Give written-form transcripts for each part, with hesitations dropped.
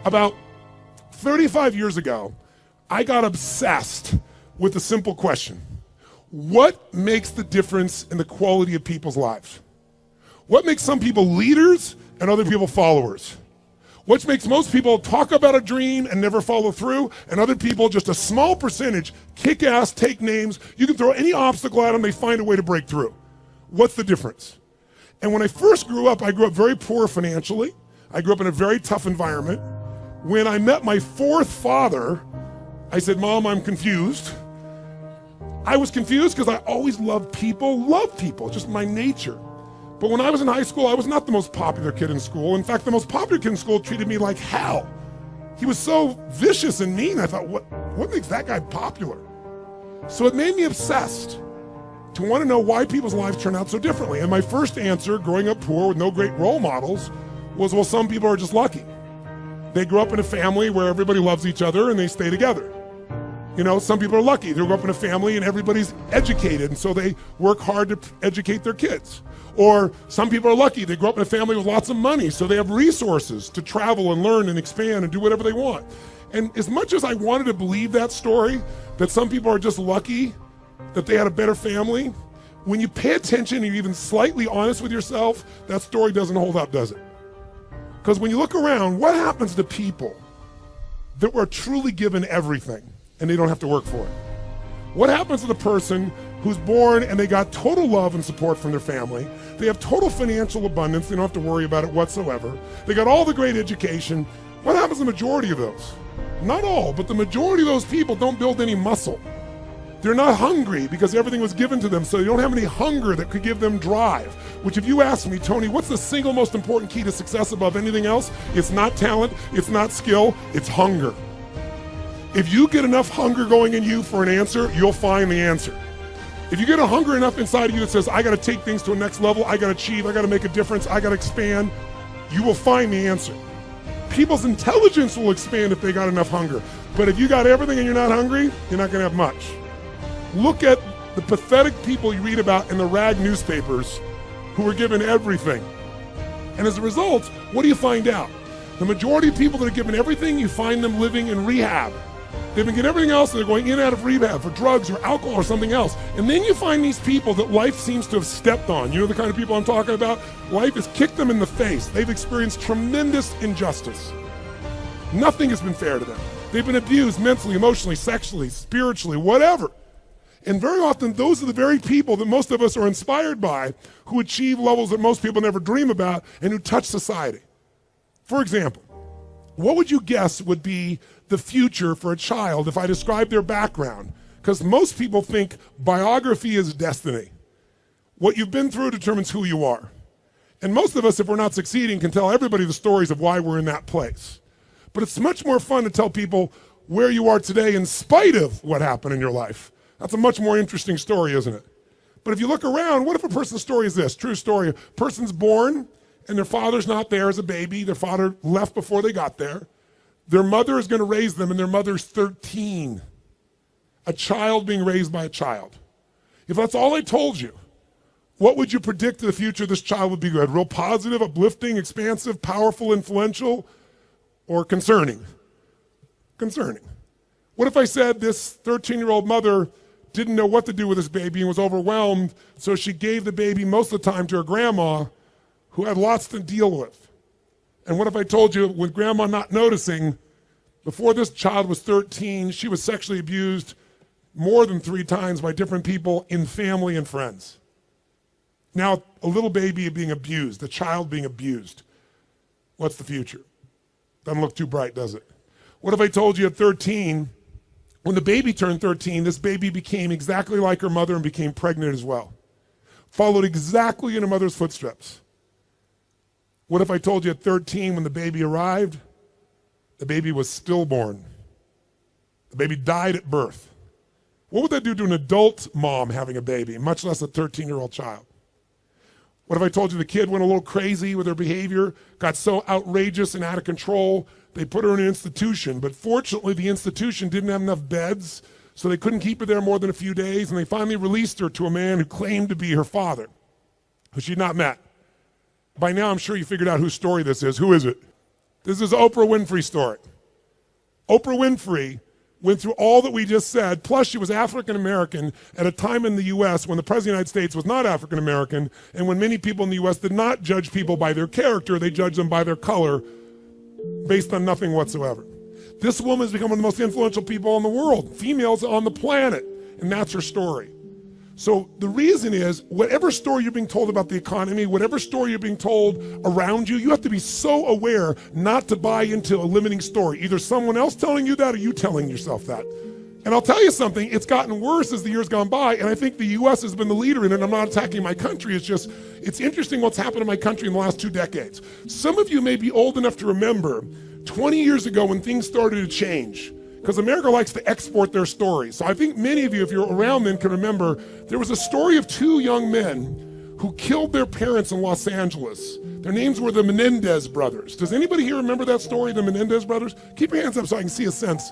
About 35 years ago, I got obsessed with a simple question. What makes the difference in the quality of people's lives? What makes some people leaders and other people followers? What makes most people talk about a dream and never follow through, and other people, just a small percentage, kick ass, take names. You can throw any obstacle at them, they find a way to break through. What's the difference? And when I first grew up, I grew up very poor financially. I grew up in a very tough environment. When I met my fourth father, I said, Mom, I'm confused. I was confused because I always loved people, just my nature. But when I was in high school, I was not the most popular kid in school. In fact, the most popular kid in school treated me like hell. He was so vicious and mean. I thought, what makes that guy popular? So it made me obsessed to want to know why people's lives turn out so differently. And my first answer, growing up poor with no great role models, was, well, some people are just lucky. They grew up in a family where everybody loves each other and they stay together. You know, some people are lucky. They grew up in a family and everybody's educated, and so they work hard to educate their kids. Or some people are lucky. They grew up in a family with lots of money, so they have resources to travel and learn and expand and do whatever they want. And as much as I wanted to believe that story, that some people are just lucky, that they had a better family, when you pay attention and you're even slightly honest with yourself, that story doesn't hold up, does it? Because when you look around, what happens to people that were truly given everything and they don't have to work for it? What happens to the person who's born and they got total love and support from their family? They have total financial abundance. They don't have to worry about it whatsoever. They got all the great education. What happens to the majority of those? Not all, but the majority of those people don't build any muscle. They're not hungry because everything was given to them, so they don't have any hunger that could give them drive. Which, if you ask me, Tony, what's the single most important key to success above anything else? It's not talent, it's not skill, it's hunger. If you get enough hunger going in you for an answer, you'll find the answer. If you get a hunger enough inside of you that says, I gotta take things to a next level, I gotta achieve, I gotta make a difference, I gotta expand, you will find the answer. People's intelligence will expand if they got enough hunger. But if you got everything and you're not hungry, you're not gonna have much. Look at the pathetic people you read about in the rag newspapers who were given everything. And as a result, what do you find out? The majority of people that are given everything, you find them living in rehab. They've been getting everything else and they're going in and out of rehab for drugs or alcohol or something else. And then you find these people that life seems to have stepped on. You know the kind of people I'm talking about? Life has kicked them in the face. They've experienced tremendous injustice. Nothing has been fair to them. They've been abused mentally, emotionally, sexually, spiritually, whatever. And very often, those are the very people that most of us are inspired by, who achieve levels that most people never dream about and who touch society. For example, what would you guess would be the future for a child if I described their background? Because most people think biography is destiny. What you've been through determines who you are. And most of us, if we're not succeeding, can tell everybody the stories of why we're in that place. But it's much more fun to tell people where you are today in spite of what happened in your life. That's a much more interesting story, isn't it? But if you look around, what if a person's story is this? True story. A person's born and their father's not there as a baby. Their father left before they got there. Their mother is going to raise them and their mother's 13. A child being raised by a child. If that's all I told you, what would you predict the future of this child would be good? Real positive, uplifting, expansive, powerful, influential, or concerning? Concerning. What if I said this 13-year-old mother didn't know what to do with this baby and was overwhelmed, so she gave the baby most of the time to her grandma, who had lots to deal with? And what if I told you, with grandma not noticing, before this child was 13, she was sexually abused more than 3 times by different people in family and friends? Now, a little baby being abused, a child being abused. What's the future? Doesn't look too bright, does it? What if I told you at 13, when the baby turned 13, this baby became exactly like her mother and became pregnant as well? Followed exactly in her mother's footsteps. What if I told you at 13, when the baby arrived, the baby was stillborn? The baby died at birth. What would that do to an adult mom having a baby, much less a 13-year-old child? What if I told you the kid went a little crazy with her behavior, got so outrageous and out of control, they put her in an institution, but fortunately the institution didn't have enough beds, so they couldn't keep her there more than a few days, and they finally released her to a man who claimed to be her father, who she'd not met. By now, I'm sure you figured out whose story this is. Who is it? This is Oprah Winfrey's story. Oprah Winfrey went through all that we just said, plus she was African American at a time in the US when the President of the United States was not African American, and when many people in the US did not judge people by their character, they judged them by their color based on nothing whatsoever. This woman has become one of the most influential people in the world, females on the planet, and that's her story. So the reason is, whatever story you're being told about the economy, whatever story you're being told around you, you have to be so aware not to buy into a limiting story. Either someone else telling you that or you telling yourself that. And I'll tell you something, it's gotten worse as the years gone by, and I think the US has been the leader in it. I'm not attacking my country, it's interesting what's happened in my country in the last 2 decades. Some of you may be old enough to remember 20 years ago when things started to change, because America likes to export their stories. So I think many of you, if you're around then, can remember there was a story of 2 young men who killed their parents in Los Angeles. Their names were the Menendez brothers. Does anybody here remember that story, the Menendez brothers? Keep your hands up so I can see a sense.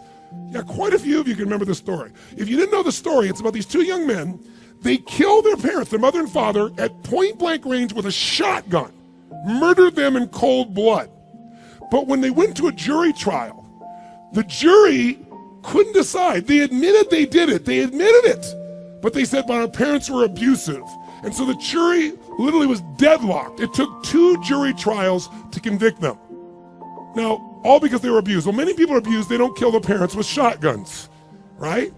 Yeah, quite a few of you can remember the story. If you didn't know the story, it's about these 2 young men. They killed their parents, their mother and father, at point blank range with a shotgun. Murdered them in cold blood. But when they went to a jury trial, the jury couldn't decide. They admitted they did it. They admitted it. But they said, but our parents were abusive. And so the jury literally was deadlocked. It took 2 jury trials to convict them. Now, all because they were abused. Well, many people are abused. They don't kill their parents with shotguns, right?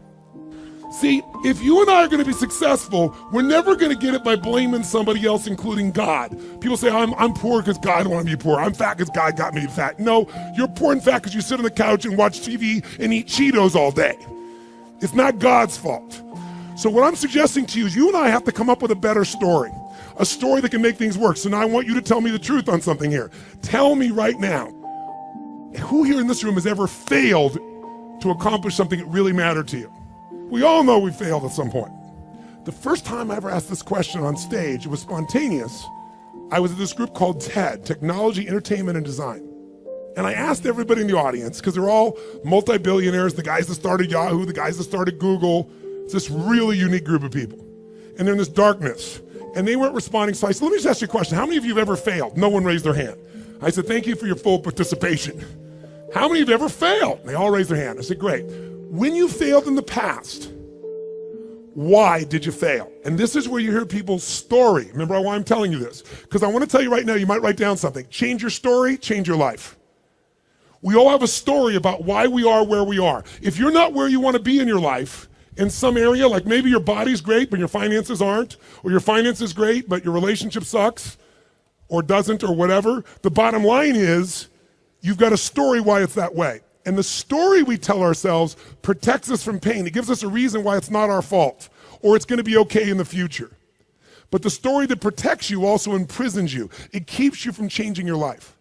See, if you and I are going to be successful, we're never going to get it by blaming somebody else, including God. People say, I'm poor because God wanted me to be poor. I'm fat because God got me to be fat. No, you're poor and fat because you sit on the couch and watch TV and eat Cheetos all day. It's not God's fault. So what I'm suggesting to you is you and I have to come up with a better story, a story that can make things work. So now I want you to tell me the truth on something here. Tell me right now, who here in this room has ever failed to accomplish something that really mattered to you? We all know we failed at some point. The first time I ever asked this question on stage, it was spontaneous. I was at this group called TED, Technology, Entertainment, and Design. And I asked everybody in the audience, because they're all multi-billionaires, the guys that started Yahoo, the guys that started Google. It's this really unique group of people. And they're in this darkness. And they weren't responding, so I said, let me just ask you a question. How many of you have ever failed? No one raised their hand. I said, thank you for your full participation. How many of you have ever failed? And they all raised their hand. I said, great. When you failed in the past, why did you fail? And this is where you hear people's story. Remember why I'm telling you this? Because I want to tell you right now, you might write down something. Change your story, change your life. We all have a story about why we are where we are. If you're not where you want to be in your life, in some area, like maybe your body's great, but your finances aren't, or your finances great, but your relationship sucks, or doesn't, or whatever, the bottom line is, you've got a story why it's that way. And the story we tell ourselves protects us from pain. It gives us a reason why it's not our fault, or it's going to be okay in the future. But the story that protects you also imprisons you. It keeps you from changing your life.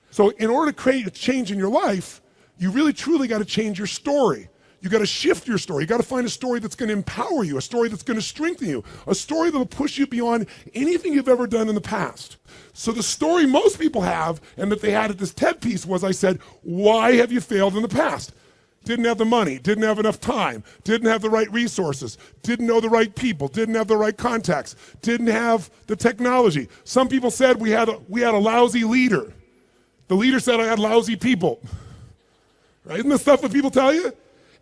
So in order to create a change in your life, you really truly got to change your story. You got to shift your story. You got to find a story that's going to empower you, a story that's going to strengthen you, a story that'll push you beyond anything you've ever done in the past. So the story most people have, and that they had at this TED piece was, I said, why have you failed in the past? Didn't have the money, didn't have enough time, didn't have the right resources, didn't know the right people, didn't have the right contacts, didn't have the technology. Some people said we had a lousy leader. The leader said I had lousy people. Right? Isn't this stuff that people tell you?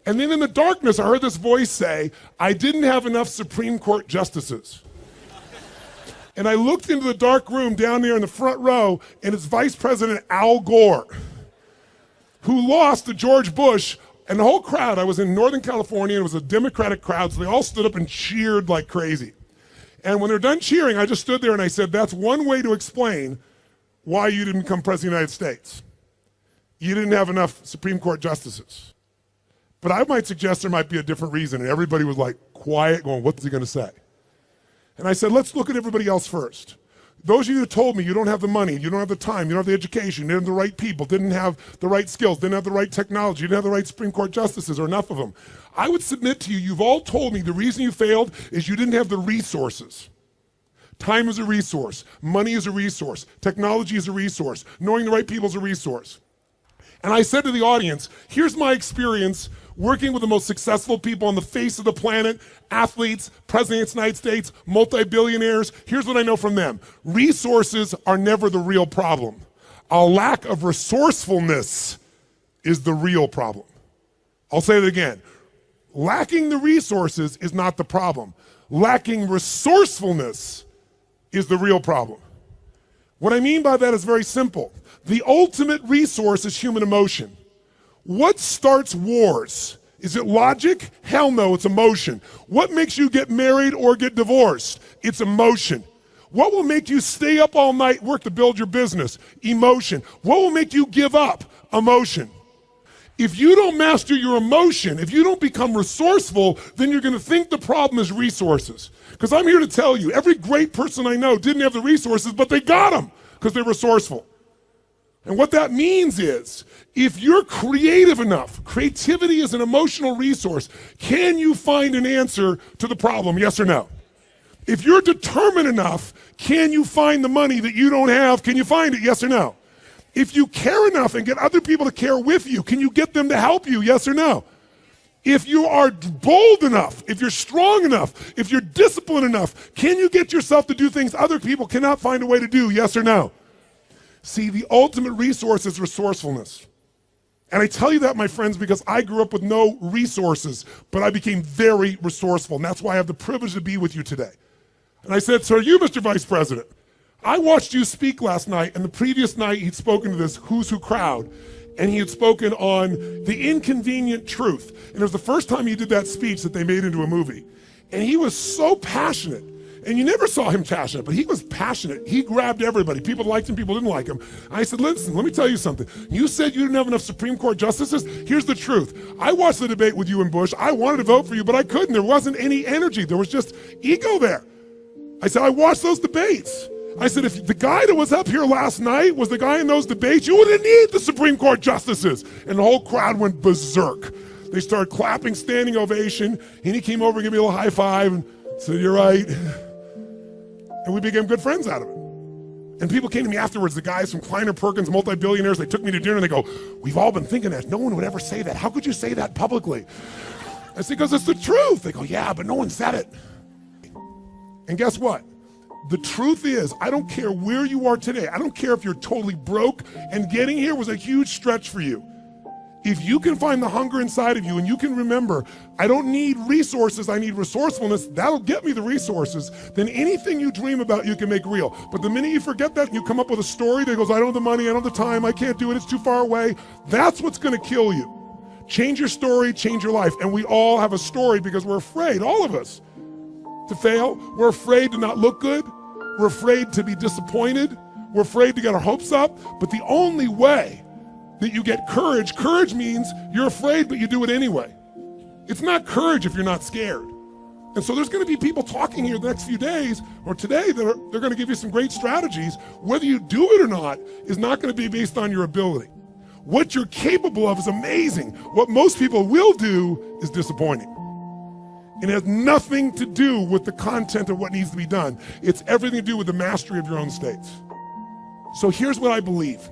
And then in the darkness, I heard this voice say, I didn't have enough Supreme Court justices. And I looked into the dark room down there in the front row, and it's Vice President Al Gore, who lost to George Bush. And the whole crowd, I was in Northern California, and it was a Democratic crowd, so they all stood up and cheered like crazy. And when they're done cheering, I just stood there and I said, that's one way to explain why you didn't become President of the United States. You didn't have enough Supreme Court justices. But I might suggest there might be a different reason. And everybody was like quiet, going, what's he going to say? And I said, let's look at everybody else first. Those of you who told me you don't have the money, you don't have the time, you don't have the education, you didn't have the right people, didn't have the right skills, didn't have the right technology, you didn't have the right Supreme Court justices or enough of them. I would submit to you, you've all told me the reason you failed is you didn't have the resources. Time is a resource. Money is a resource. Technology is a resource. Knowing the right people is a resource. And I said to the audience, here's my experience working with the most successful people on the face of the planet, athletes, presidents of the United States, multi-billionaires. Here's what I know from them. Resources are never the real problem. A lack of resourcefulness is the real problem. I'll say it again. Lacking the resources is not the problem. Lacking resourcefulness is the real problem. What I mean by that is very simple. The ultimate resource is human emotion. What starts wars? Is it logic? Hell no, it's emotion. What makes you get married or get divorced? It's emotion. What will make you stay up all night, work to build your business? Emotion. What will make you give up? Emotion. If you don't master your emotion, if you don't become resourceful, then you're going to think the problem is resources. Because I'm here to tell you, every great person I know didn't have the resources, but they got them because they're resourceful. And what that means is, if you're creative enough, creativity is an emotional resource, can you find an answer to the problem, yes or no? If you're determined enough, can you find the money that you don't have? Can you find it, yes or no? If you care enough and get other people to care with you, can you get them to help you, yes or no? If you are bold enough, if you're strong enough, if you're disciplined enough, can you get yourself to do things other people cannot find a way to do, yes or no? See, the ultimate resource is resourcefulness. And I tell you that, my friends, because I grew up with no resources, but I became very resourceful. And that's why I have the privilege to be with you today. And I said, so you, Mr. Vice President, I watched you speak last night, and the previous night he'd spoken to this Who's Who crowd, and he had spoken on the inconvenient truth. And it was the first time he did that speech that they made into a movie. And he was so passionate. And you never saw him passionate, but he was passionate. He grabbed everybody. People liked him, people didn't like him. I said, listen, let me tell you something. You said you didn't have enough Supreme Court justices? Here's the truth. I watched the debate with you and Bush. I wanted to vote for you, but I couldn't. There wasn't any energy. There was just ego there. I said, I watched those debates. I said, if the guy that was up here last night was the guy in those debates, you wouldn't need the Supreme Court justices. And the whole crowd went berserk. They started clapping, standing ovation, and he came over and gave me a little high five and said, you're right. And we became good friends out of it. And people came to me afterwards, the guys from Kleiner Perkins, multi-billionaires, they took me to dinner and they go, we've all been thinking that. No one would ever say that. How could you say that publicly? I said, because it's the truth. They go, yeah, but no one said it. And guess what? The truth is, I don't care where you are today. I don't care if you're totally broke and getting here was a huge stretch for you. If you can find the hunger inside of you and you can remember, I don't need resources, I need resourcefulness, that'll get me the resources, then anything you dream about you can make real. But the minute you forget that and you come up with a story that goes, I don't have the money, I don't have the time, I can't do it, it's too far away, that's what's gonna kill you. Change your story, change your life. And we all have a story because we're afraid, all of us, to fail. We're afraid to not look good. We're afraid to be disappointed. We're afraid to get our hopes up. But the only way that you get courage, courage means you're afraid, but you do it anyway. It's not courage if you're not scared. And so there's gonna be people talking here the next few days or today that they're gonna give you some great strategies. Whether you do it or not is not gonna be based on your ability. What you're capable of is amazing. What most people will do is disappointing. It has nothing to do with the content of what needs to be done. It's everything to do with the mastery of your own states. So here's what I believe.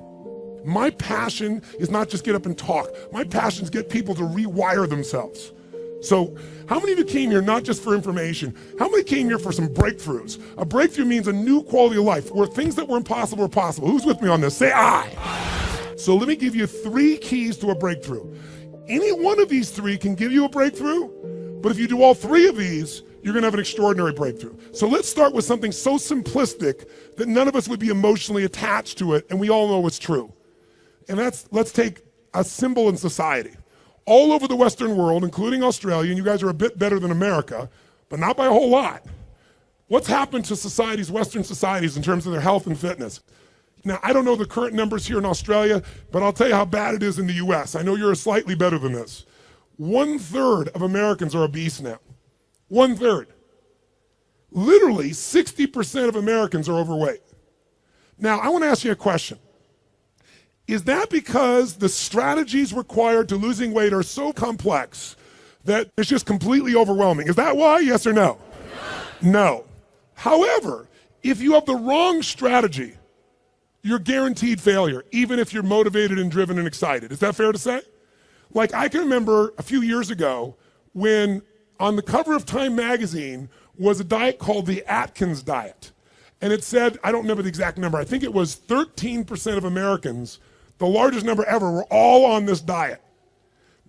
My passion is not just get up and talk. My passion is get people to rewire themselves. So how many of you came here not just for information? How many came here for some breakthroughs? A breakthrough means a new quality of life where things that were impossible are possible. Who's with me on this? Say I. So let me give you 3 keys to a breakthrough. Any one of these 3 can give you a breakthrough, but if you do all 3 of these, you're gonna have an extraordinary breakthrough. So let's start with something so simplistic that none of us would be emotionally attached to it, and we all know it's true. And let's take a symbol in society. All over the Western world, including Australia, and you guys are a bit better than America, but not by a whole lot. What's happened to societies, Western societies, in terms of their health and fitness? Now, I don't know the current numbers here in Australia, but I'll tell you how bad it is in the US. I know you're slightly better than this. 1/3 of Americans are obese now. 1/3. Literally 60% of Americans are overweight. Now, I wanna ask you a question. Is that because the strategies required to losing weight are so complex that it's just completely overwhelming? Is that why, yes or no? No. However, if you have the wrong strategy, you're guaranteed failure, even if you're motivated and driven and excited. Is that fair to say? Like, I can remember a few years ago when on the cover of Time magazine was a diet called the Atkins diet. And it said, I don't remember the exact number, I think it was 13% of Americans, the largest number ever, were all on this diet.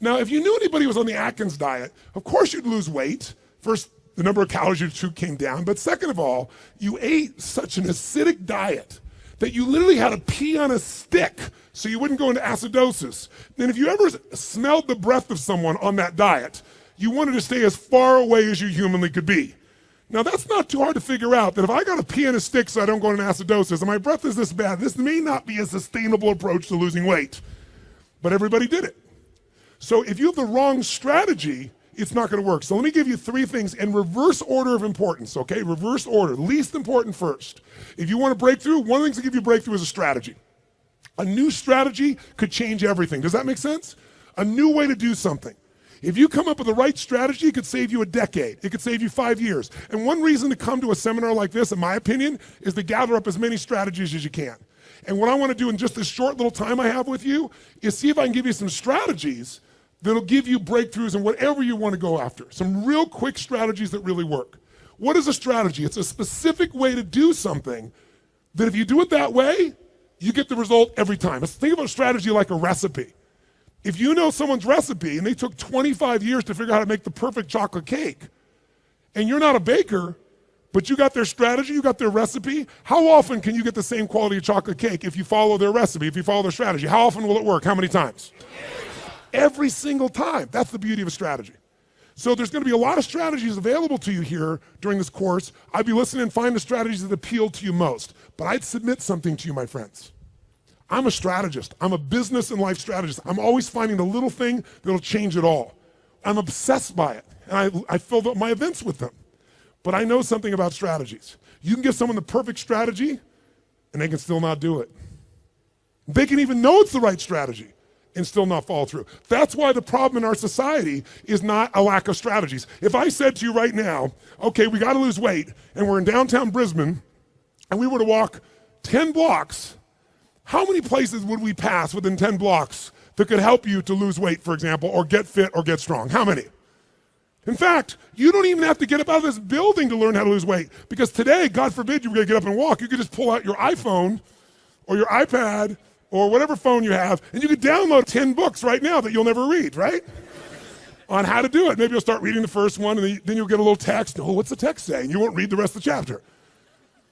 Now, if you knew anybody who was on the Atkins diet, of course you'd lose weight. First, the number of calories you took came down, but second of all, you ate such an acidic diet that you literally had to pee on a stick so you wouldn't go into acidosis. And if you ever smelled the breath of someone on that diet, you wanted to stay as far away as you humanly could be. Now, that's not too hard to figure out, that if I got to pee on a stick so I don't go into acidosis, and my breath is this bad, this may not be a sustainable approach to losing weight. But everybody did it. So if you have the wrong strategy, it's not going to work. So let me give you 3 things in reverse order of importance, okay? Reverse order, least important first. If you want a breakthrough, one of the things that give you a breakthrough is a strategy. A new strategy could change everything. Does that make sense? A new way to do something. If you come up with the right strategy, it could save you a decade. It could save you 5 years. And one reason to come to a seminar like this, in my opinion, is to gather up as many strategies as you can. And what I want to do in just this short little time I have with you is see if I can give you some strategies that'll give you breakthroughs in whatever you want to go after. Some real quick strategies that really work. What is a strategy? It's a specific way to do something that if you do it that way, you get the result every time. Let's think about a strategy like a recipe. If you know someone's recipe and they took 25 years to figure out how to make the perfect chocolate cake, and you're not a baker, but you got their strategy, you got their recipe, how often can you get the same quality of chocolate cake if you follow their recipe, if you follow their strategy? How often will it work? How many times? Every single time. That's the beauty of a strategy. So there's going to be a lot of strategies available to you here during this course. I'd be listening and find the strategies that appeal to you most. But I'd submit something to you, my friends. I'm a strategist. I'm a business and life strategist. I'm always finding the little thing that'll change it all. I'm obsessed by it. And I fill up my events with them. But I know something about strategies. You can give someone the perfect strategy, and they can still not do it. They can even know it's the right strategy and still not follow through. That's why the problem in our society is not a lack of strategies. If I said to you right now, okay, we got to lose weight, and we're in downtown Brisbane, and we were to walk 10 blocks, how many places would we pass within 10 blocks that could help you to lose weight, for example, or get fit or get strong? How many? In fact, you don't even have to get up out of this building to learn how to lose weight, because today, God forbid you were going to get up and walk, you could just pull out your iPhone or your iPad or whatever phone you have, and you could download 10 books right now that you'll never read, right? On how to do it. Maybe you'll start reading the first one, and then you'll get a little text. Oh, what's the text say? And you won't read the rest of the chapter.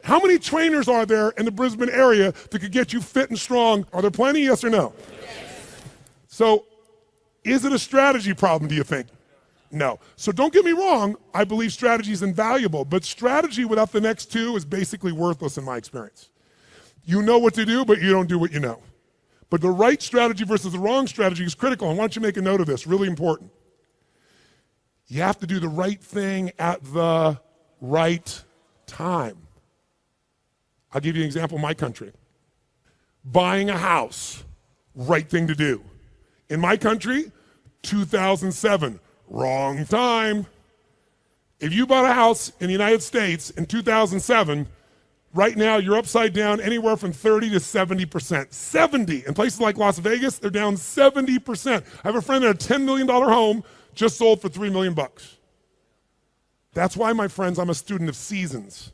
How many trainers are there in the Brisbane area that could get you fit and strong? Are there plenty, yes or no? Yes. So, is it a strategy problem, do you think? No. So don't get me wrong, I believe strategy is invaluable, but strategy without the next 2 is basically worthless in my experience. You know what to do, but you don't do what you know. But the right strategy versus the wrong strategy is critical. And why don't you make a note of this, really important. You have to do the right thing at the right time. I'll give you an example in my country. Buying a house, right thing to do. In my country, 2007, wrong time. If you bought a house in the United States in 2007, right now you're upside down anywhere from 30 to 70%. 70. In places like Las Vegas, they're down 70%. I have a friend that had a $10 million home just sold for $3 million. That's why, my friends, I'm a student of seasons.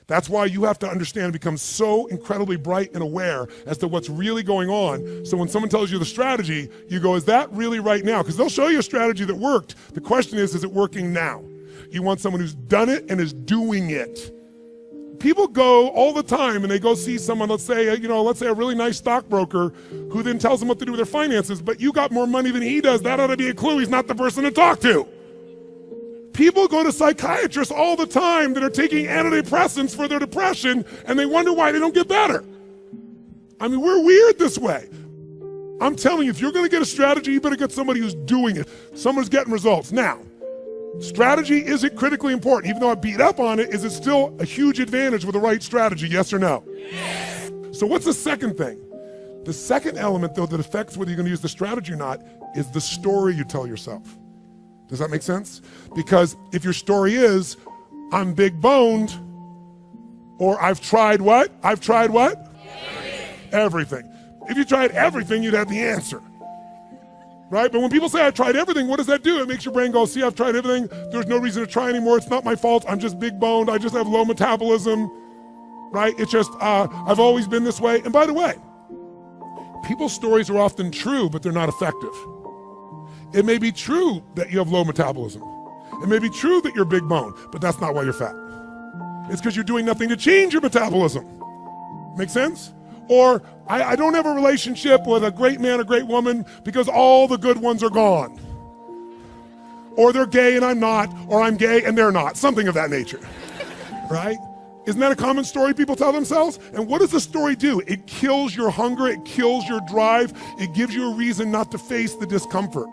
That's why you have to understand and become so incredibly bright and aware as to what's really going on. So when someone tells you the strategy, you go, is that really right now? Because they'll show you a strategy that worked. The question is it working now? You want someone who's done it and is doing it. People go all the time and they go see someone, let's say a really nice stockbroker who then tells them what to do with their finances, but you got more money than he does. That ought to be a clue he's not the person to talk to. People go to psychiatrists all the time that are taking antidepressants for their depression, and they wonder why they don't get better. I mean, we're weird this way. I'm telling you, if you're going to get a strategy, you better get somebody who's doing it, someone who's getting results. Now, strategy isn't critically important. Even though I beat up on it, is it still a huge advantage with the right strategy, yes or no? Yes. So what's the second thing? The second element, though, that affects whether you're going to use the strategy or not is the story you tell yourself. Does that make sense? Because if your story is, I'm big boned, or I've tried what? I've tried what? Everything. If you tried everything, you'd have the answer. Right? But when people say, I tried everything, what does that do? It makes your brain go, see, I've tried everything. There's no reason to try anymore. It's not my fault. I'm just big boned. I just have low metabolism. right? It's just, I've always been this way. And by the way, people's stories are often true, but they're not effective. It may be true that you have low metabolism. It may be true that you're big bone, but that's not why you're fat. It's because you're doing nothing to change your metabolism. Make sense? Or I don't have a relationship with a great man or great woman because all the good ones are gone. Or they're gay and I'm not, or I'm gay and they're not, something of that nature, right? Isn't that a common story people tell themselves? And what does the story do? It kills your hunger, it kills your drive, it gives you a reason not to face the discomfort.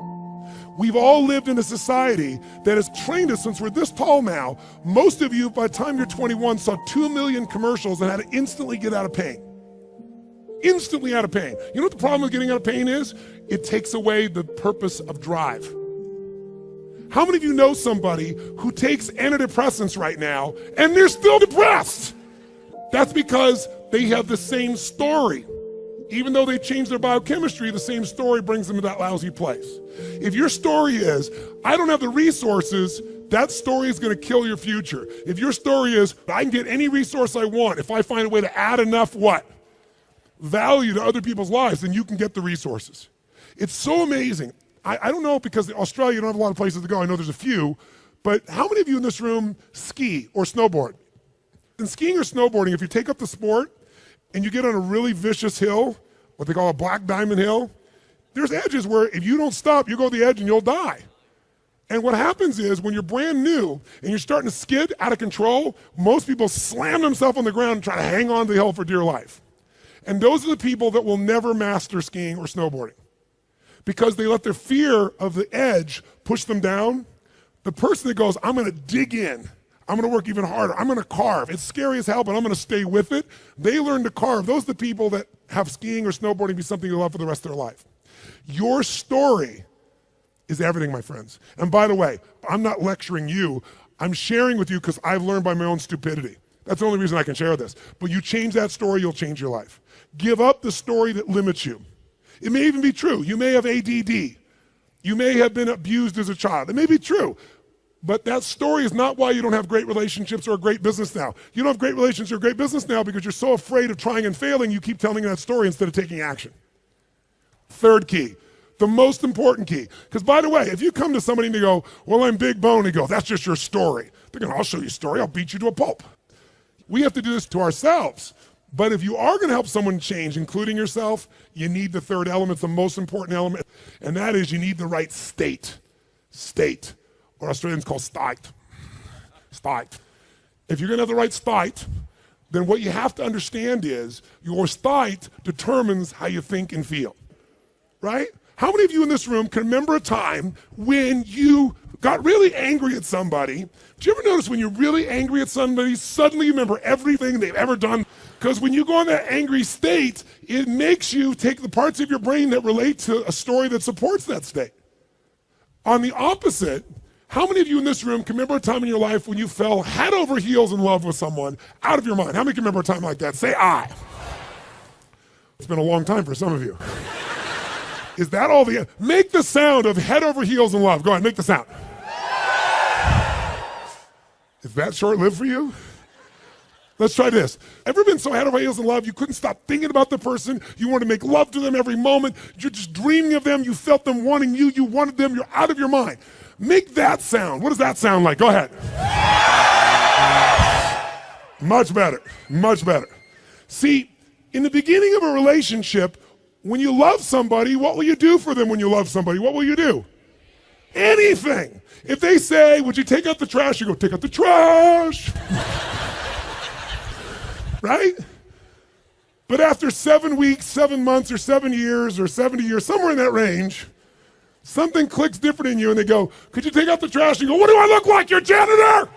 We've all lived in a society that has trained us since we're this tall now. Most of you, by the time you're 21, saw 2 million commercials and had to instantly get out of pain. Instantly out of pain. You know what the problem with getting out of pain is? It takes away the purpose of drive. How many of you know somebody who takes antidepressants right now and they're still depressed? That's because they have the same story. Even though they changed their biochemistry, the same story brings them to that lousy place. If your story is, I don't have the resources, that story is going to kill your future. If your story is, I can get any resource I want if I find a way to add enough what? Value to other people's lives, then you can get the resources. It's so amazing. I don't know, because in Australia you don't have a lot of places to go. I know there's a few, but how many of you in this room ski or snowboard? In skiing or snowboarding, if you take up the sport and you get on a really vicious hill, what they call a black diamond hill, there's edges where if you don't stop, you go to the edge and you'll die. And what happens is when you're brand new and you're starting to skid out of control, most people slam themselves on the ground and try to hang on to the hill for dear life. And those are the people that will never master skiing or snowboarding because they let their fear of the edge push them down. The person that goes, I'm going to dig in, I'm going to work even harder, I'm going to carve. It's scary as hell, but I'm going to stay with it. They learn to carve. Those are the people that have skiing or snowboarding be something they love for the rest of their life. Your story is everything, my friends. And by the way, I'm not lecturing you. I'm sharing with you because I've learned by my own stupidity. That's the only reason I can share this. But you change that story, you'll change your life. Give up the story that limits you. It may even be true. You may have ADD. You may have been abused as a child. It may be true. But that story is not why you don't have great relationships or a great business now. You don't have great relationships or great business now because you're so afraid of trying and failing, you keep telling that story instead of taking action. Third key, the most important key. Because by the way, if you come to somebody and they go, well, I'm big bone, and you go, that's just your story. They're going, I'll show you a story. I'll beat you to a pulp. We have to do this to ourselves. But if you are going to help someone change, including yourself, you need the third element, the most important element, and that is you need the right state. State, or Australians call state. State. If you're going to have the right state, then what you have to understand is your state determines how you think and feel, right? How many of you in this room can remember a time when you got really angry at somebody? Do you ever notice when you're really angry at somebody, suddenly you remember everything they've ever done? Because when you go in that angry state, it makes you take the parts of your brain that relate to a story that supports that state. On the opposite, how many of you in this room can remember a time in your life when you fell head over heels in love with someone out of your mind? How many can remember a time like that? Say I. It's been a long time for some of you. Is that all the... Make the sound of head over heels in love. Go ahead, make the sound. Is that short-lived for you? Let's try this. Ever been so head over heels in love you couldn't stop thinking about the person? You wanted to make love to them every moment. You're just dreaming of them. You felt them wanting you. You wanted them. You're out of your mind. Make that sound. What does that sound like? Go ahead. Much better. Much better. See, in the beginning of a relationship, when you love somebody, what will you do for them when you love somebody? What will you do? Anything. If they say, would you take out the trash? You go, take out the trash. Right? But after 7 weeks, 7 months, or 7 years, or 70 years, somewhere in that range, something clicks different in you and they go, could you take out the trash? And you go, what do I look like, your janitor?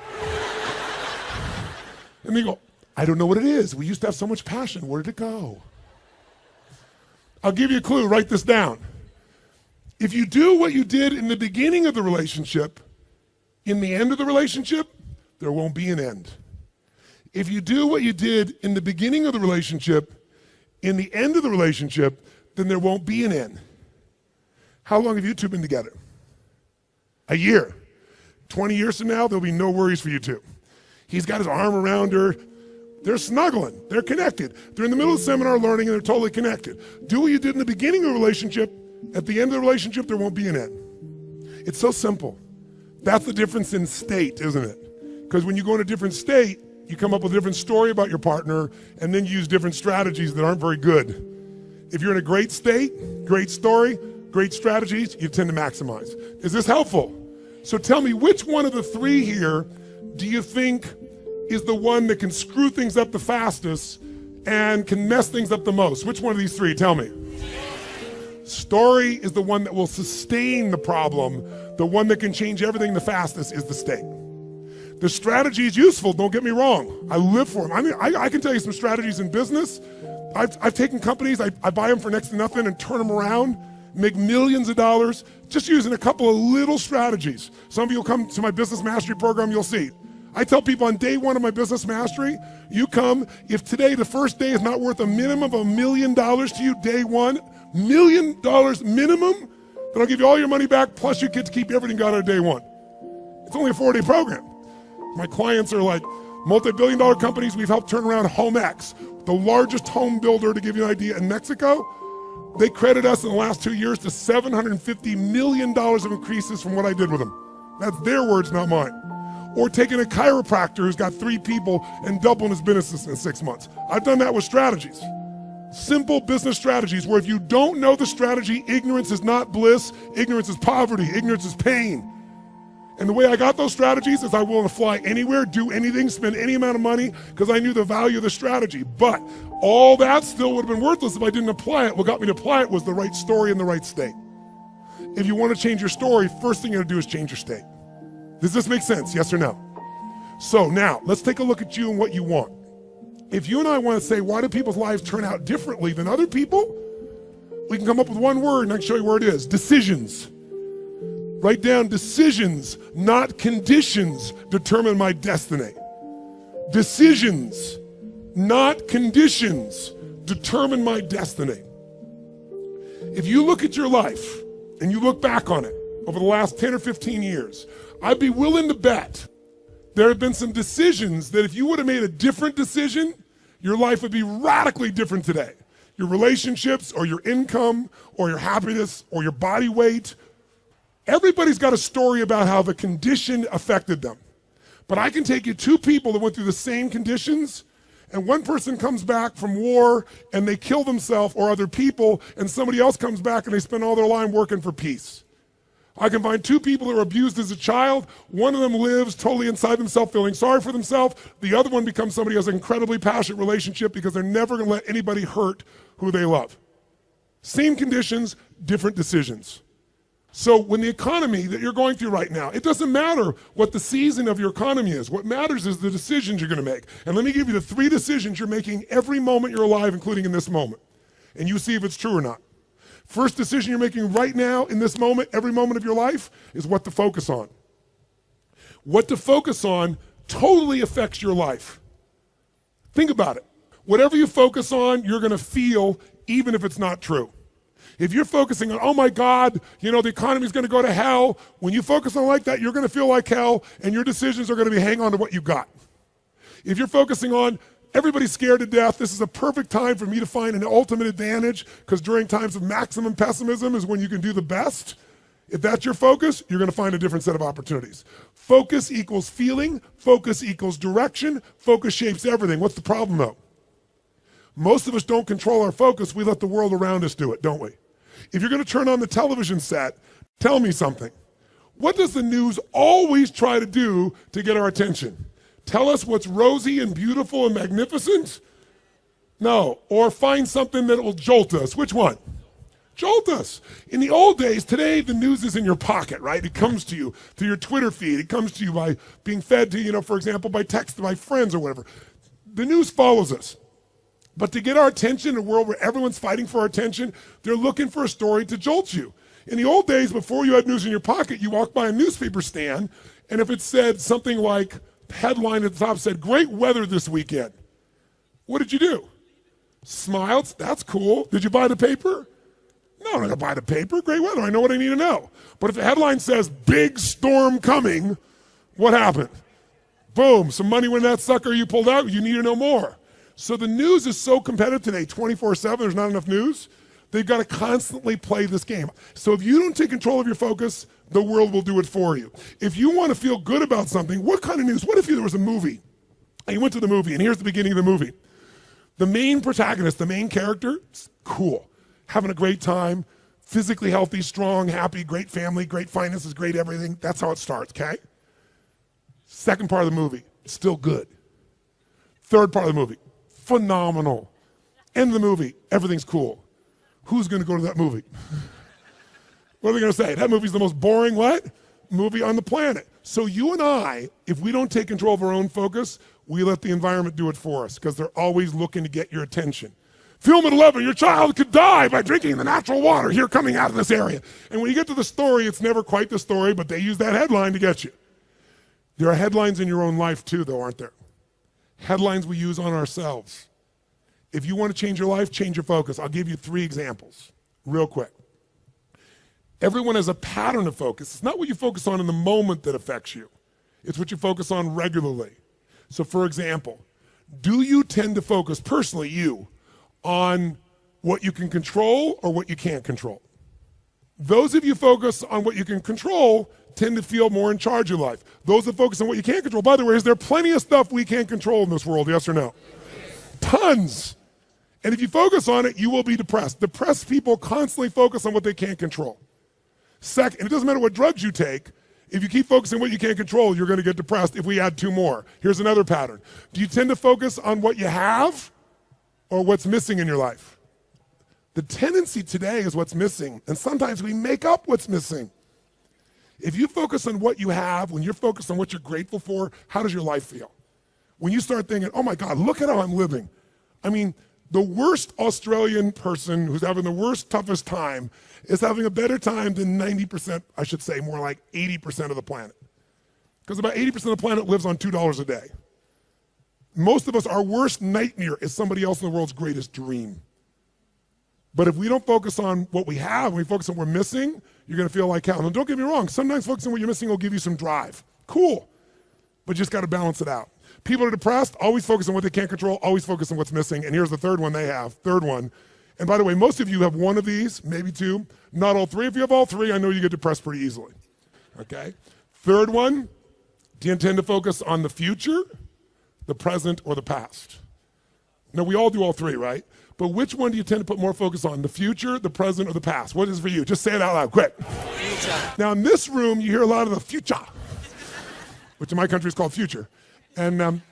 And they go, I don't know what it is. We used to have so much passion. Where did it go? I'll give you a clue. Write this down. If you do what you did in the beginning of the relationship, in the end of the relationship, there won't be an end. If you do what you did in the beginning of the relationship, in the end of the relationship, then there won't be an end. How long have you two been together? A year. 20 years from now, there'll be no worries for you two. He's got his arm around her. They're snuggling. They're connected. They're in the middle of the seminar learning and they're totally connected. Do what you did in the beginning of the relationship. At the end of the relationship, there won't be an end. It's so simple. That's the difference in state, isn't it? Because when you go in a different state, you come up with a different story about your partner and then use different strategies that aren't very good. If you're in a great state, great story, great strategies, you tend to maximize. Is this helpful? So tell me, which one of the three here do you think is the one that can screw things up the fastest and can mess things up the most? Which one of these three? Tell me. Story is the one that will sustain the problem. The one that can change everything the fastest is the state. The strategy is useful, don't get me wrong. I live for them. I mean, I can tell you some strategies in business. I've taken companies, I buy them for next to nothing and turn them around, make millions of dollars, just using a couple of little strategies. Some of you will come to my business mastery program, you'll see. I tell people on day one of my business mastery, you come, if today, the first day is not worth a minimum of $1 million to you, day one, $1 million minimum, then I'll give you all your money back, plus you get to keep everything got out of day one. It's only a 4-day program. My clients are like multi-billion-dollar companies. We've helped turn around HomeX, the largest home builder, to give you an idea, in Mexico. They credit us in the last 2 years to $750 million of increases from what I did with them. That's their words, not mine. Or taking a chiropractor who's got 3 people and doubling his business in 6 months. I've done that with strategies. Simple business strategies where if you don't know the strategy, ignorance is not bliss, ignorance is poverty, ignorance is pain. And the way I got those strategies is I willing to fly anywhere, do anything, spend any amount of money because I knew the value of the strategy. But all that still would have been worthless if I didn't apply it. What got me to apply it was the right story in the right state. If you want to change your story, first thing you're going to do is change your state. Does this make sense? Yes or no? So now, let's take a look at you and what you want. If you and I want to say, why do people's lives turn out differently than other people? We can come up with one word and I can show you where it is. Decisions. Write down decisions, not conditions, determine my destiny. Decisions, not conditions, determine my destiny. If you look at your life and you look back on it over the last 10 or 15 years, I'd be willing to bet there have been some decisions that if you would have made a different decision, your life would be radically different today. Your relationships or your income or your happiness or your body weight. Everybody's got a story about how the condition affected them. But I can take you 2 people that went through the same conditions, and one person comes back from war and they kill themselves or other people, and somebody else comes back and they spend all their life working for peace. I can find 2 people that were abused as a child. One of them lives totally inside themselves, feeling sorry for themselves. The other one becomes somebody who has an incredibly passionate relationship because they're never going to let anybody hurt who they love. Same conditions, different decisions. So when the economy that you're going through right now, it doesn't matter what the season of your economy is. What matters is the decisions you're going to make. And let me give you the 3 decisions you're making every moment you're alive, including in this moment. And you see if it's true or not. First decision you're making right now, in this moment, every moment of your life, is what to focus on. What to focus on totally affects your life. Think about it. Whatever you focus on, you're going to feel, even if it's not true. If you're focusing on, oh my God, the economy's going to go to hell, when you focus on like that, you're going to feel like hell, and your decisions are going to be hang on to what you got. If you're focusing on, everybody's scared to death, this is a perfect time for me to find an ultimate advantage, because during times of maximum pessimism is when you can do the best. If that's your focus, you're going to find a different set of opportunities. Focus equals feeling, focus equals direction, focus shapes everything. What's the problem though? Most of us don't control our focus, we let the world around us do it, don't we? If you're going to turn on the television set, tell me something. What does the news always try to do to get our attention? Tell us what's rosy and beautiful and magnificent? No. Or find something that will jolt us. Which one? Jolt us. In the old days, today the news is in your pocket, right? It comes to you through your Twitter feed. It comes to you by being fed to, for example, by text by friends or whatever. The news follows us. But to get our attention in a world where everyone's fighting for our attention, they're looking for a story to jolt you. In the old days, before you had news in your pocket, you walked by a newspaper stand, and if it said something like, headline at the top said, great weather this weekend, what did you do? Smiled, that's cool. Did you buy the paper? No, I'm not gonna buy the paper, great weather, I know what I need to know. But if the headline says, big storm coming, what happened? Boom, some money went in that sucker, you pulled out, you need to know more. So the news is so competitive today, 24/7, there's not enough news. They've got to constantly play this game. So if you don't take control of your focus, the world will do it for you. If you want to feel good about something, what kind of news? What if there was a movie, and you went to the movie, and here's the beginning of the movie. The main protagonist, the main character, cool, having a great time, physically healthy, strong, happy, great family, great finances, great everything. That's how it starts, okay? Second part of the movie, still good. Third part of the movie, phenomenal. End of the movie, everything's cool. Who's going to go to that movie? What are they going to say? That movie's the most boring what? Movie on the planet. So you and I, if we don't take control of our own focus, we let the environment do it for us because they're always looking to get your attention. Film at 11, your child could die by drinking the natural water here coming out of this area. And when you get to the story, it's never quite the story, but they use that headline to get you. There are headlines in your own life too, though, aren't there? Headlines we use on ourselves. If you want to change your life, change your focus. I'll give you 3 examples real quick. Everyone has a pattern of focus. It's not what you focus on in the moment that affects you. It's what you focus on regularly. So for example, do you tend to focus, personally you, on what you can control or what you can't control? Those of you focus on what you can control tend to feel more in charge of life. Those that focus on what you can't control, by the way, is there plenty of stuff we can't control in this world, yes or no? Tons. And if you focus on it, you will be depressed. Depressed people constantly focus on what they can't control. Second, and it doesn't matter what drugs you take, if you keep focusing on what you can't control, you're going to get depressed if we add 2 more. Here's another pattern. Do you tend to focus on what you have or what's missing in your life? The tendency today is what's missing, and sometimes we make up what's missing. If you focus on what you have, when you're focused on what you're grateful for, how does your life feel? When you start thinking, oh my God, look at how I'm living. I mean, the worst Australian person who's having the worst, toughest time is having a better time than 90%, I should say, more like 80% of the planet. Because about 80% of the planet lives on $2 a day. Most of us, our worst nightmare is somebody else in the world's greatest dream. But if we don't focus on what we have, and we focus on what we're missing, you're going to feel like hell. And don't get me wrong, sometimes focusing on what you're missing will give you some drive. Cool. But you just got to balance it out. People are depressed, always focus on what they can't control, always focus on what's missing. And here's the third one they have. Third one. And by the way, most of you have one of these, maybe 2, not all 3. If you have all 3, I know you get depressed pretty easily. Okay? Third one, do you intend to focus on the future, the present, or the past? Now, we all do all 3, right? But which one do you tend to put more focus on, the future, the present, or the past? What is it for you? Just say it out loud, quick. Future. Now, in this room, you hear a lot of the future, which in my country is called future. And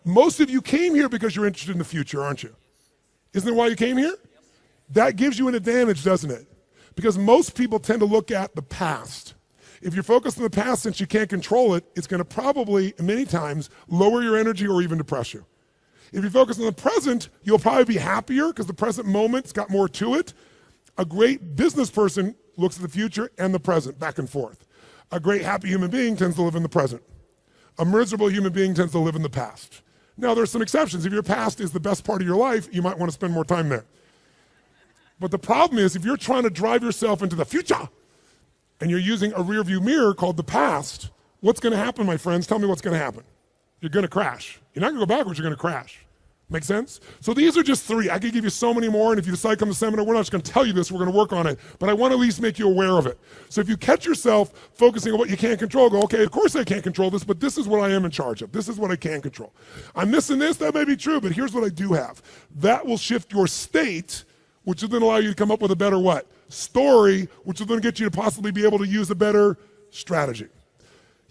most of you came here because you're interested in the future, aren't you? Isn't that why you came here? That gives you an advantage, doesn't it? Because most people tend to look at the past. If you're focused on the past, since you can't control it, it's going to probably, many times, lower your energy or even depress you. If you focus on the present, you'll probably be happier because the present moment's got more to it. A great business person looks at the future and the present, back and forth. A great happy human being tends to live in the present. A miserable human being tends to live in the past. Now, there's some exceptions. If your past is the best part of your life, you might want to spend more time there. But the problem is, if you're trying to drive yourself into the future and you're using a rear view mirror called the past, what's going to happen, my friends? Tell me what's going to happen. You're going to crash. You're not going to go backwards, you're going to crash. Make sense? So these are just 3. I could give you so many more, and if you decide to come to the seminar, we're not just going to tell you this, we're going to work on it. But I want to at least make you aware of it. So if you catch yourself focusing on what you can't control, go, okay, of course I can't control this, but this is what I am in charge of. This is what I can control. I'm missing this, that may be true, but here's what I do have. That will shift your state, which will then allow you to come up with a better what? Story, which will then get you to possibly be able to use a better strategy.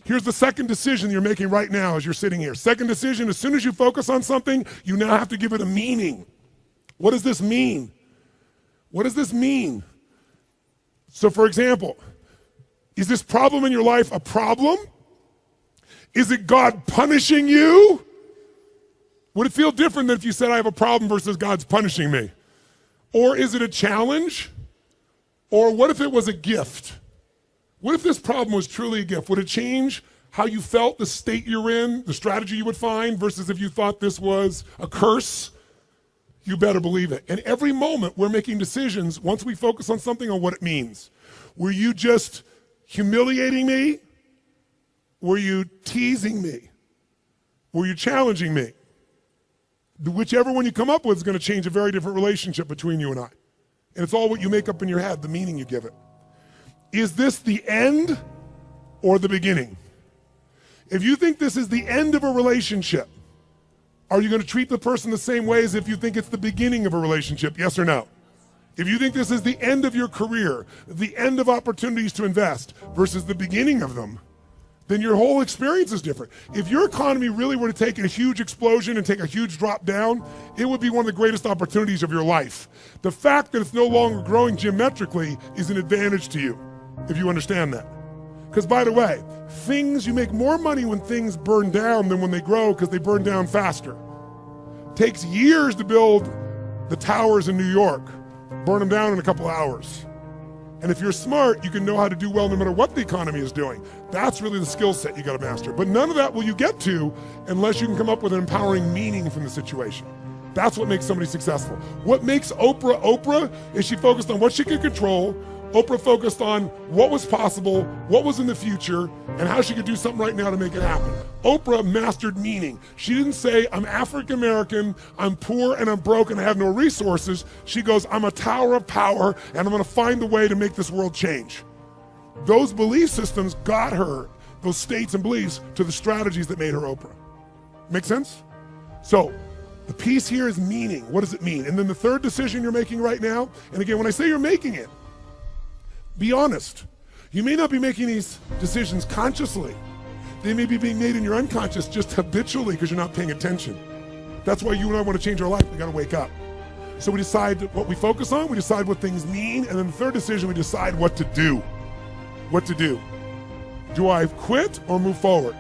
Here's the second decision you're making right now as you're sitting here. Second decision, as soon as you focus on something, you now have to give it a meaning. What does this mean? What does this mean? So for example, is this problem in your life a problem? Is it God punishing you? Would it feel different than if you said I have a problem versus God's punishing me? Or is it a challenge? Or what if it was a gift? What if this problem was truly a gift? Would it change how you felt, the state you're in, the strategy you would find, versus if you thought this was a curse? You better believe it. And every moment we're making decisions, once we focus on something, on what it means. Were you just humiliating me? Were you teasing me? or you're challenging me. Whichever one you come up with is going to change a very different relationship between you and I. And it's all what you make up in your head, the meaning you give it. Is this the end or the beginning? If you think this is the end of a relationship, are you going to treat the person the same way as if you think it's the beginning of a relationship? Yes or no? If you think this is the end of your career, the end of opportunities to invest versus the beginning of them, then your whole experience is different. If your economy really were to take a huge explosion and take a huge drop down, it would be one of the greatest opportunities of your life. The fact that it's no longer growing geometrically is an advantage to you, if you understand that. Because by the way, you make more money when things burn down than when they grow because they burn down faster. It takes years to build the towers in New York. Burn them down in a couple hours. And if you're smart, you can know how to do well no matter what the economy is doing. That's really the skill set you got to master. But none of that will you get to unless you can come up with an empowering meaning from the situation. That's what makes somebody successful. What makes Oprah Oprah is she focused on what she could control. Oprah focused on what was possible, what was in the future, and how she could do something right now to make it happen. Oprah mastered meaning. She didn't say, I'm African American, I'm poor and I'm broke and I have no resources. She goes, I'm a tower of power and I'm gonna find a way to make this world change. Those belief systems got her, those states and beliefs, to the strategies that made her Oprah. Make sense? So, the piece here is meaning. What does it mean? And then the third decision you're making right now, and again, when I say you're making it, be honest. You may not be making these decisions consciously. They may be being made in your unconscious just habitually because you're not paying attention. That's why you and I want to change our life. We got to wake up. So we decide what we focus on, we decide what things mean, and then the third decision, we decide what to do. What to do. Do I quit or move forward?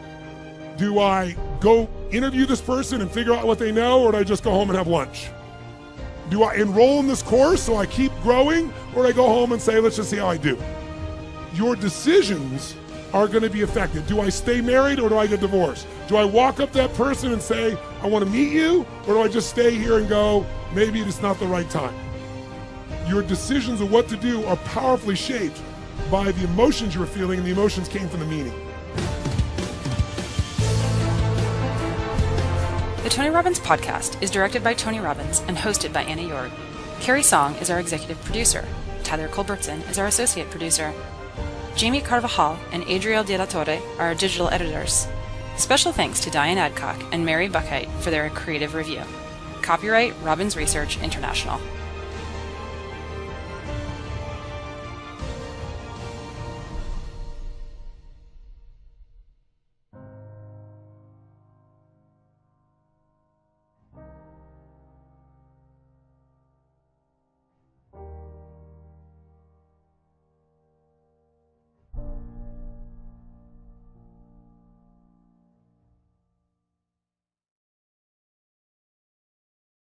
Do I go interview this person and figure out what they know, or do I just go home and have lunch? Do I enroll in this course so I keep growing, or do I go home and say, let's just see how I do? Your decisions are going to be affected. Do I stay married or do I get divorced? Do I walk up to that person and say, I want to meet you, or do I just stay here and go, maybe it's not the right time? Your decisions of what to do are powerfully shaped by the emotions you're feeling, and the emotions came from the meaning. The Tony Robbins podcast is directed by Tony Robbins and hosted by Anna Yord. Carrie Song is our executive producer. Tyler Culbertson is our associate producer. Jamie Carvajal and Adriel De La Torre are our digital editors. Special thanks to Diane Adcock and Mary Buckheit for their creative review. Copyright Robbins Research International.